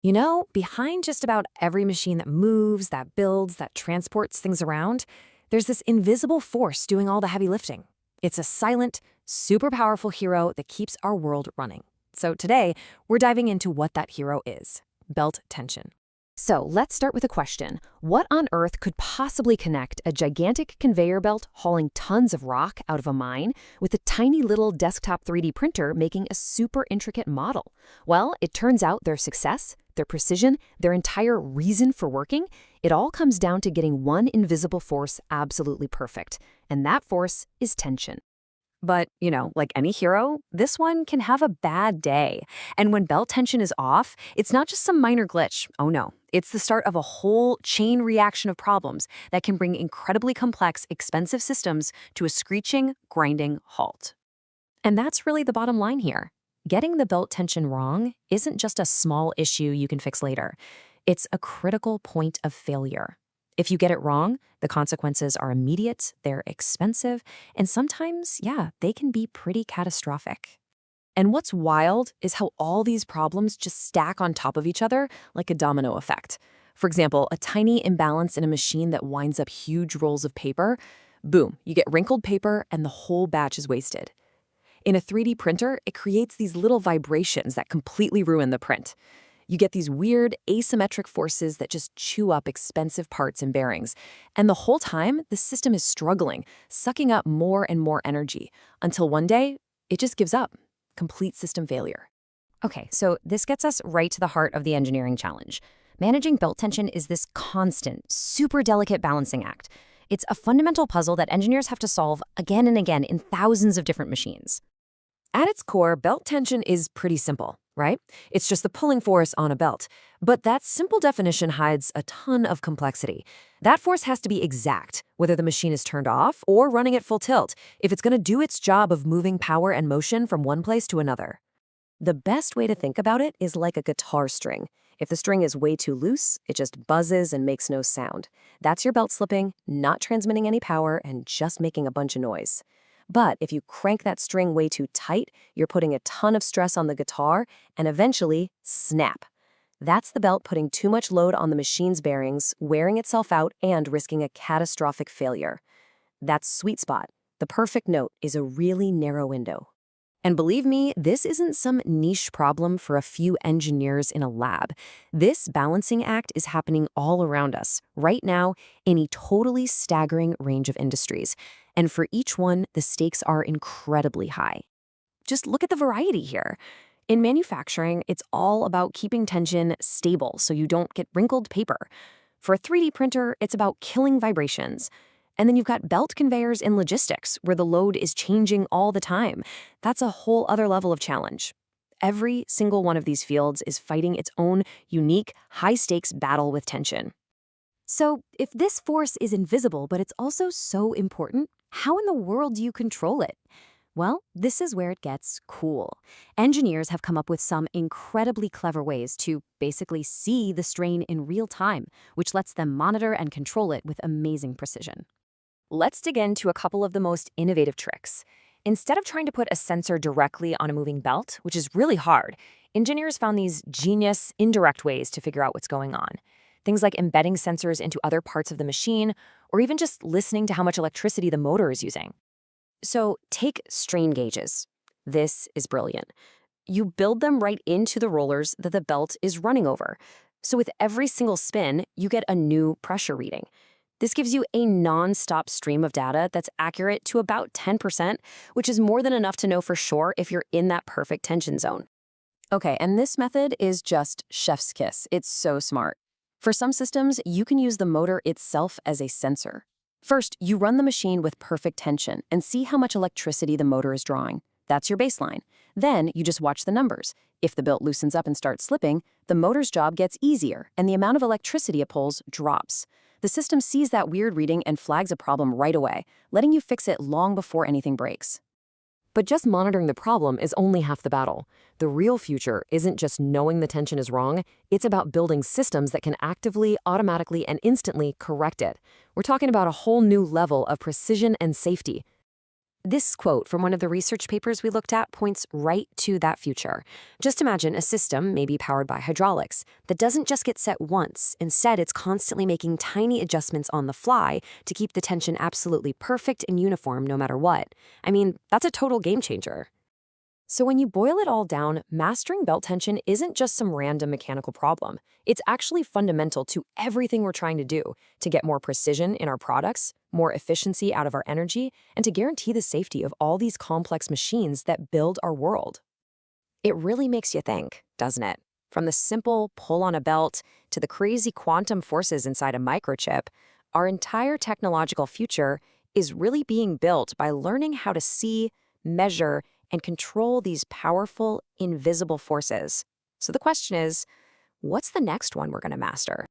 Behind just about every machine that moves, that builds, that transports things around, there's this invisible force doing all the heavy lifting. It's a silent, super powerful hero that keeps our world running. So today, we're diving into what that hero is: belt tension. So let's start with a question. What on earth could possibly connect a gigantic conveyor belt hauling tons of rock out of a mine with a tiny little desktop 3D printer making a super intricate model? Well, it turns out their success, their precision, their entire reason for working, it all comes down to getting one invisible force absolutely perfect. And that force is tension. But, like any hero, this one can have a bad day. And when belt tension is off, it's not just some minor glitch. Oh no, it's the start of a whole chain reaction of problems that can bring incredibly complex, expensive systems to a screeching, grinding halt. And that's really the bottom line here. Getting the belt tension wrong isn't just a small issue you can fix later. It's a critical point of failure. If you get it wrong, the consequences are immediate, they're expensive, and sometimes, they can be pretty catastrophic. And what's wild is how all these problems just stack on top of each other like a domino effect. For example, a tiny imbalance in a machine that winds up huge rolls of paper, boom, you get wrinkled paper and the whole batch is wasted. In a 3D printer, it creates these little vibrations that completely ruin the print. You get these weird, asymmetric forces that just chew up expensive parts and bearings. And the whole time, the system is struggling, sucking up more and more energy, until one day, it just gives up. Complete system failure. Okay, so this gets us right to the heart of the engineering challenge. Managing belt tension is this constant, super delicate balancing act. It's a fundamental puzzle that engineers have to solve again and again in thousands of different machines. At its core, belt tension is pretty simple, right? It's just the pulling force on a belt. But that simple definition hides a ton of complexity. That force has to be exact, whether the machine is turned off or running at full tilt, if it's going to do its job of moving power and motion from one place to another. The best way to think about it is like a guitar string. If the string is way too loose, it just buzzes and makes no sound. That's your belt slipping, not transmitting any power, and just making a bunch of noise. But if you crank that string way too tight, you're putting a ton of stress on the guitar, and eventually, snap. That's the belt putting too much load on the machine's bearings, wearing itself out, and risking a catastrophic failure. That sweet spot, the perfect note, is a really narrow window. And believe me, this isn't some niche problem for a few engineers in a lab. This balancing act is happening all around us, right now, in a totally staggering range of industries. And for each one, the stakes are incredibly high. Just look at the variety here. In manufacturing, it's all about keeping tension stable so you don't get wrinkled paper. For a 3D printer, it's about killing vibrations. And then you've got belt conveyors in logistics, where the load is changing all the time. That's a whole other level of challenge. Every single one of these fields is fighting its own unique, high-stakes battle with tension. So, if this force is invisible, but it's also so important, how in the world do you control it? Well, this is where it gets cool. Engineers have come up with some incredibly clever ways to basically see the strain in real time, which lets them monitor and control it with amazing precision. Let's dig into a couple of the most innovative tricks. Instead of trying to put a sensor directly on a moving belt, which is really hard, engineers found these genius, indirect ways to figure out what's going on. Things like embedding sensors into other parts of the machine, or even just listening to how much electricity the motor is using. So take strain gauges. This is brilliant. You build them right into the rollers that the belt is running over. So with every single spin, you get a new pressure reading. This gives you a non-stop stream of data that's accurate to about 10%, which is more than enough to know for sure if you're in that perfect tension zone. Okay, and this method is just chef's kiss. It's so smart. For some systems, you can use the motor itself as a sensor. First, you run the machine with perfect tension and see how much electricity the motor is drawing. That's your baseline. Then you just watch the numbers. If the belt loosens up and starts slipping, the motor's job gets easier and the amount of electricity it pulls drops. The system sees that weird reading and flags a problem right away, letting you fix it long before anything breaks. But just monitoring the problem is only half the battle. The real future isn't just knowing the tension is wrong, it's about building systems that can actively, automatically, and instantly correct it. We're talking about a whole new level of precision and safety. This quote from one of the research papers we looked at points right to that future. Just imagine a system, maybe powered by hydraulics, that doesn't just get set once. Instead, it's constantly making tiny adjustments on the fly to keep the tension absolutely perfect and uniform no matter what. I mean, that's a total game changer. So when you boil it all down, mastering belt tension isn't just some random mechanical problem. It's actually fundamental to everything we're trying to do to get more precision in our products, more efficiency out of our energy, and to guarantee the safety of all these complex machines that build our world. It really makes you think, doesn't it? From the simple pull on a belt to the crazy quantum forces inside a microchip, our entire technological future is really being built by learning how to see, measure, and control these powerful, invisible forces. So the question is, what's the next one we're going to master?